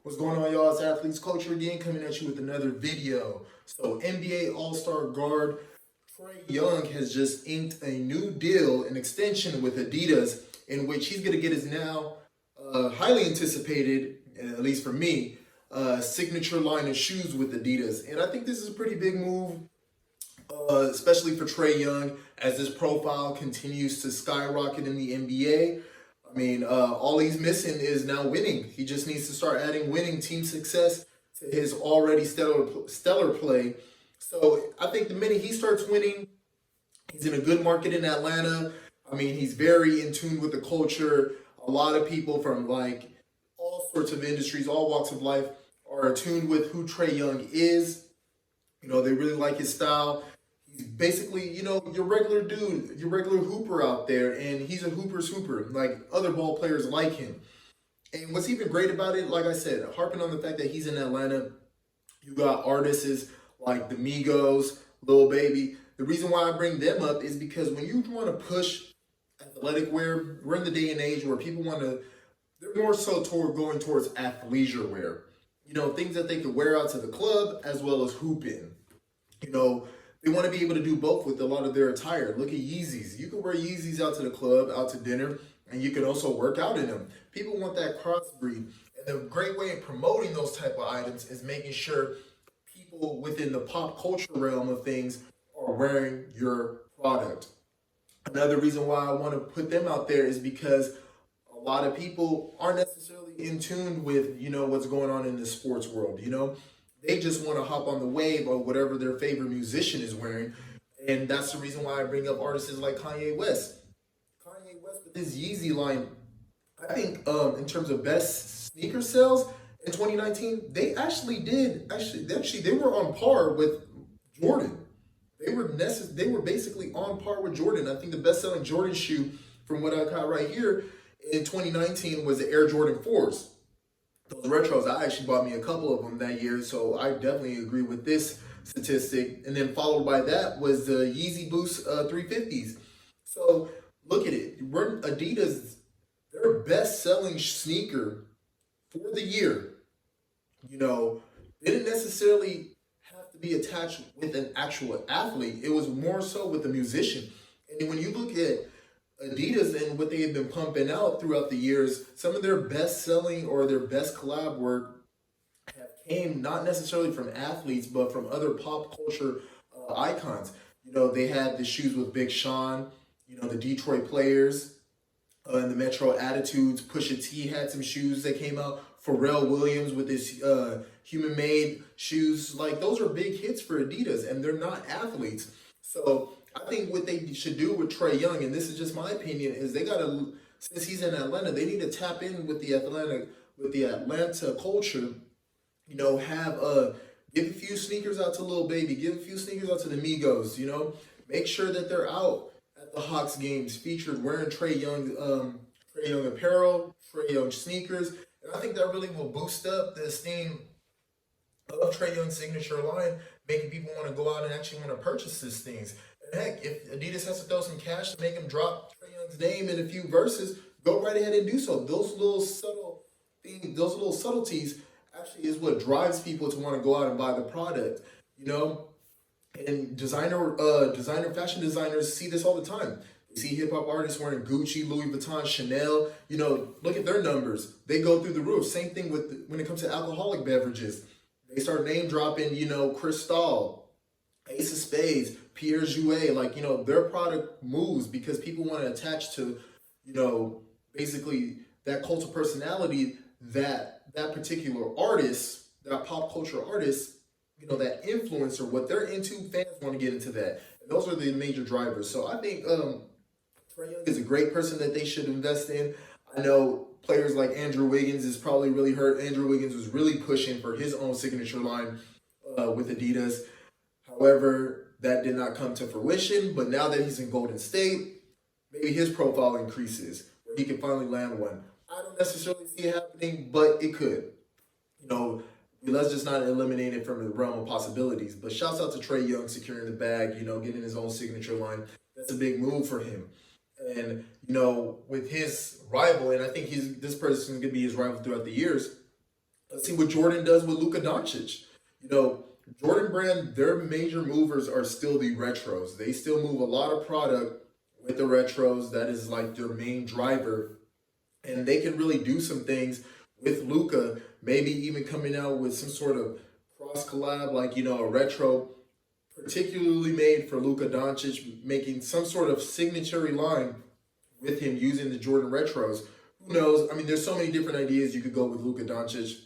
What's going on, y'all? It's Athletes Culture again, coming at you with another video. So, NBA All-Star guard Trae Young has just inked a new deal, an extension with Adidas, in which he's going to get his now highly anticipated, at least for me, signature line of shoes with Adidas. And I think this is a pretty big move, especially for Trae Young, as his profile continues to skyrocket in the NBA. I mean, all he's missing is now winning. He just needs to start adding winning team success to his already stellar play. So I think the minute he starts winning, he's in a good market in Atlanta. I mean, he's very in tune with the culture. A lot of people from like all sorts of industries, all walks of life, are attuned with who Trae Young is. You know, they really like his style. He's basically, you know, your regular dude, your regular hooper out there, and he's a hooper's hooper, like other ball players like him. And what's even great about it, like I said, harping on the fact that he's in Atlanta, you got artists like the Migos, Lil Baby. The reason why I bring them up is because when you want to push athletic wear, we're in the day and age where people want to, they're more so toward going towards athleisure wear. You know, things that they could wear out to the club as well as hooping. You know, they want to be able to do both with a lot of their attire. Look at Yeezys. You can wear Yeezys out to the club, out to dinner, and you can also work out in them. People want that crossbreed. And the great way of promoting those type of items is making sure people within the pop culture realm of things are wearing your product. Another reason why I want to put them out there is because a lot of people aren't necessarily in tune with, you know, what's going on in the sports world, you know? They just want to hop on the wave of whatever their favorite musician is wearing. And that's the reason why I bring up artists like Kanye West. Kanye West with his Yeezy line, I think in terms of best sneaker sales in 2019, they they were on par with Jordan. They were basically on par with Jordan. I think the best-selling Jordan shoe from what I got right here in 2019 was the Air Jordan 4s. Those retros, I actually bought me a couple of them that year, so I definitely agree with this statistic. And then followed by that was the Yeezy Boost 350s. So look at it. We're Adidas, their best-selling sneaker for the year, you know, didn't necessarily have to be attached with an actual athlete. It was more so with a musician. And when you look at Adidas and what they have been pumping out throughout the years, some of their best selling or their best collab work have came not necessarily from athletes, but from other pop culture icons. You know, they had the shoes with Big Sean, you know, the Detroit Players, and the Metro Attitudes. Pusha T had some shoes that came out. Pharrell Williams with his Human Made shoes. Like, those are big hits for Adidas, and they're not athletes. So I think what they should do with Trae Young, and this is just my opinion, is they gotta, since he's in Atlanta, they need to tap in with the Atlanta culture. You know, give a few sneakers out to Lil Baby, give a few sneakers out to the Migos. You know, make sure that they're out at the Hawks games, featured wearing Trae Young apparel, Trae Young sneakers, and I think that really will boost up the esteem of Trae Young's signature line, making people want to go out and actually want to purchase these things. And heck, if Adidas has to throw some cash to make him drop Trae Young's name in a few verses, go right ahead and do so. Those little subtleties actually is what drives people to want to go out and buy the product, you know. And fashion designers see this all the time. You see hip hop artists wearing Gucci, Louis Vuitton, Chanel. You know, look at their numbers; they go through the roof. Same thing when it comes to alcoholic beverages. They start name dropping, you know, Cristal, Ace of Spades, Pierre Jouet. Like, you know, their product moves because people want to attach to, you know, basically that cult of personality that particular artist, that pop culture artist, you know, that influencer, what they're into, fans want to get into that. And those are the major drivers. So I think Trae Young is a great person that they should invest in. I know players like Andrew Wiggins is probably really hurt. Andrew Wiggins was really pushing for his own signature line with Adidas. However, that did not come to fruition. But now that he's in Golden State, maybe his profile increases, where he can finally land one. I don't necessarily see it happening, but it could. You know, let's just not eliminate it from the realm of possibilities. But shouts out to Trae Young securing the bag, you know, getting his own signature line. That's a big move for him. And, you know, with his rival, and I think this person is going to be his rival throughout the years, Let's see what Jordan does with Luka Doncic. You know, Jordan Brand, their major movers are still the retros. They still move a lot of product with the retros. That is like their main driver. And they can really do some things with Luka, maybe even coming out with some sort of cross collab, like, a retro particularly made for Luka Doncic, making some sort of signature line with him using the Jordan retros. Who knows? I mean, there's so many different ideas you could go with Luka Doncic.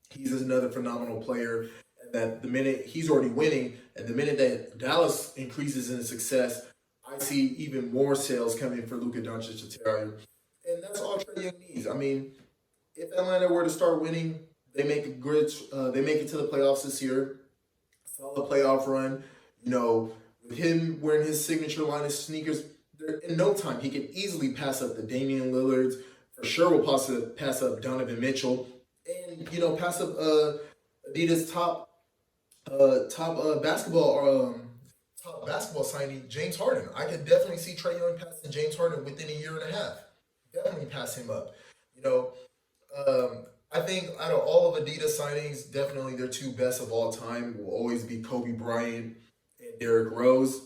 He's another phenomenal player. That the minute he's already winning, and the minute that Dallas increases in success, I see even more sales coming for Luka Doncic to tear him. And that's all Trae Young needs. I mean, if Atlanta were to start winning, they make a good, they make it to the playoffs this year. Solid playoff run. With him wearing his signature line of sneakers, in no time he can easily pass up the Damian Lillards. For sure, will pass up Donovan Mitchell, and pass up Adidas top basketball signing James Harden. I could definitely see Trae Young passing James Harden within a year and a half. Definitely pass him up. I think out of all of Adidas signings, definitely their two best of all time will always be Kobe Bryant and Derrick Rose.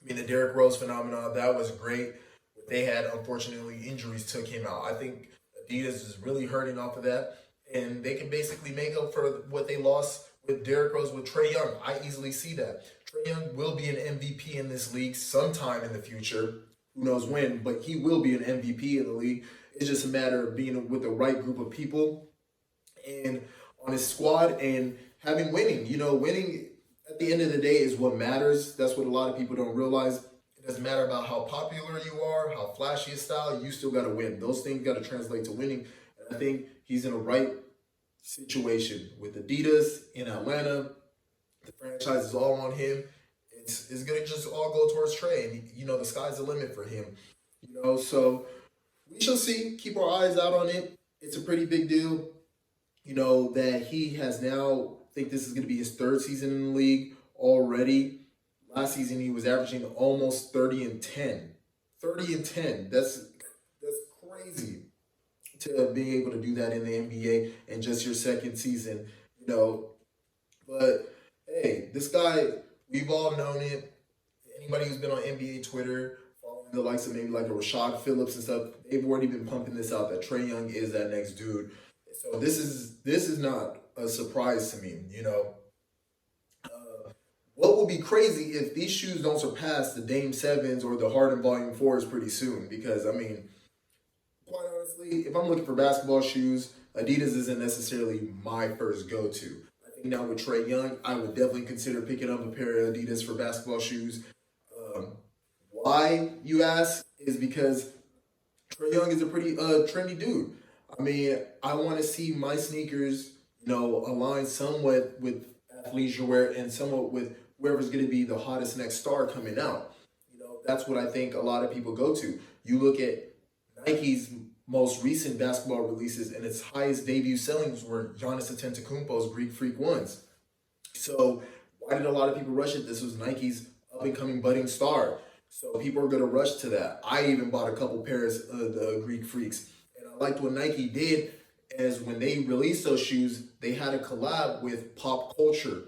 I mean, the Derrick Rose phenomenon, that was great. They had, unfortunately, injuries took him out. I think Adidas is really hurting off of that, and they can basically make up for what they lost with Derrick Rose with Trae Young. I easily see that. Trae Young will be an MVP in this league sometime in the future. Who knows when, but he will be an MVP in the league. It's just a matter of being with the right group of people and on his squad and having winning. Winning at the end of the day is what matters. That's what a lot of people don't realize. It doesn't matter about how popular you are, how flashy your style, you still got to win. Those things got to translate to winning. And I think he's in the right situation with Adidas in Atlanta. The franchise is all on him. It's going to just all go towards Trae. And, the sky's the limit for him. So we shall see. Keep our eyes out on it. It's a pretty big deal, that he has now, I think this is going to be his third season in the league already. Last season, he was averaging almost 30 and 10. 30 and 10. That's crazy to be able to do that in the NBA in just your second season, But, hey, this guy, we've all known it. Anybody who's been on NBA Twitter, following the likes of maybe like a Rashad Phillips and stuff, they've already been pumping this out that Trae Young is that next dude. So this is not a surprise to me, What will be crazy if these shoes don't surpass the Dame 7s or the Harden Volume 4s pretty soon? Because, I mean, quite honestly, if I'm looking for basketball shoes, Adidas isn't necessarily my first go-to. I think now with Trae Young, I would definitely consider picking up a pair of Adidas for basketball shoes. Why, you ask, is because Trae Young is a pretty trendy dude. I mean, I want to see my sneakers, align somewhat with athleisure wear and somewhat with whoever's going to be the hottest next star coming out. That's what I think a lot of people go to. You look at Nike's most recent basketball releases, and its highest debut sellings were Giannis Antetokounmpo's Greek Freak ones. So why did a lot of people rush it? This was Nike's up-and-coming budding star. So people are going to rush to that. I even bought a couple pairs of the Greek Freaks. And I liked what Nike did, as when they released those shoes, they had a collab with pop culture.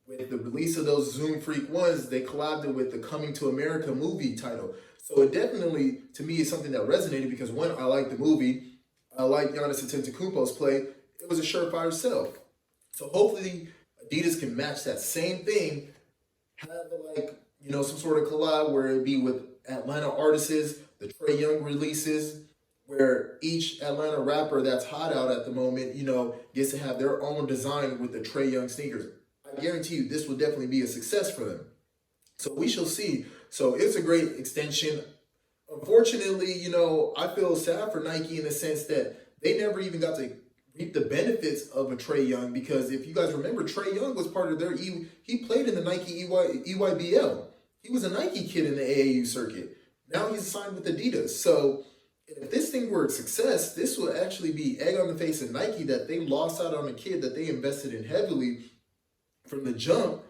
With the release of those Zoom Freak ones, they collabed with the Coming to America movie title. So it definitely, to me, is something that resonated because, one, I like the movie. I like Giannis Antetokounmpo's play. It was a surefire sell. So hopefully Adidas can match that same thing, have some sort of collab where it be with Atlanta artists, the Trae Young releases, where each Atlanta rapper that's hot out at the moment, gets to have their own design with the Trae Young sneakers. I guarantee you this will definitely be a success for them. So we shall see. So it's a great extension. Unfortunately, I feel sad for Nike in the sense that they never even got to reap the benefits of a Trae Young, because if you guys remember, Trae Young was part of he played in the Nike EYBL. He was a Nike kid in the AAU circuit. Now he's signed with Adidas. So if this thing were a success, this will actually be egg on the face of Nike that they lost out on a kid that they invested in heavily from the jump.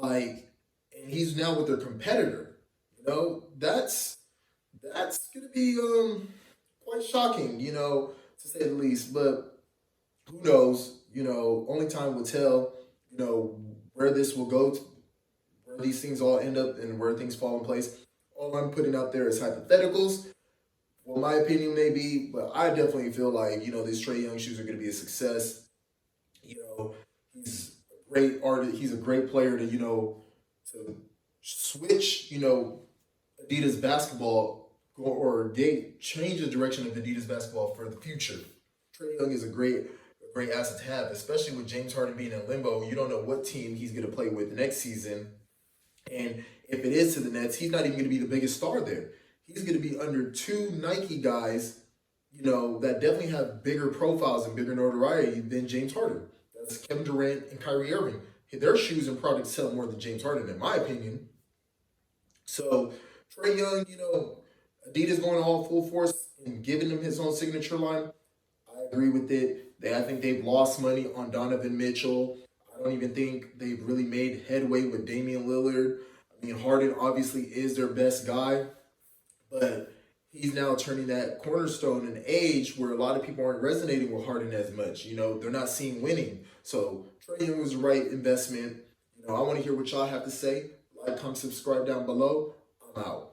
And he's now with their competitor. That's going to be quite shocking, to say the least. But who knows? Only time will tell. Where this will go, where these things all end up, and where things fall in place. All I'm putting out there is hypotheticals. What my opinion may be, but I definitely feel like these Trae Young shoes are going to be a success. He's a great artist. He's a great player to switch Adidas basketball or change the direction of Adidas basketball for the future. Trae Young is a great asset to have, especially with James Harden being in limbo. You don't know what team he's going to play with next season. And if it is to the Nets, he's not even going to be the biggest star there. He's going to be under two Nike guys, that definitely have bigger profiles and bigger notoriety than James Harden. That's Kevin Durant and Kyrie Irving. Their shoes and products sell more than James Harden, in my opinion. So Trae Young, Adidas going all full force and giving him his own signature line. I agree with it. I think they've lost money on Donovan Mitchell. I don't even think they've really made headway with Damian Lillard. I mean, Harden obviously is their best guy, but he's now turning that cornerstone in age where a lot of people aren't resonating with Harden as much. They're not seeing winning. So Trae Young was the right investment. I want to hear what y'all have to say. Like, comment, subscribe down below. I'm out.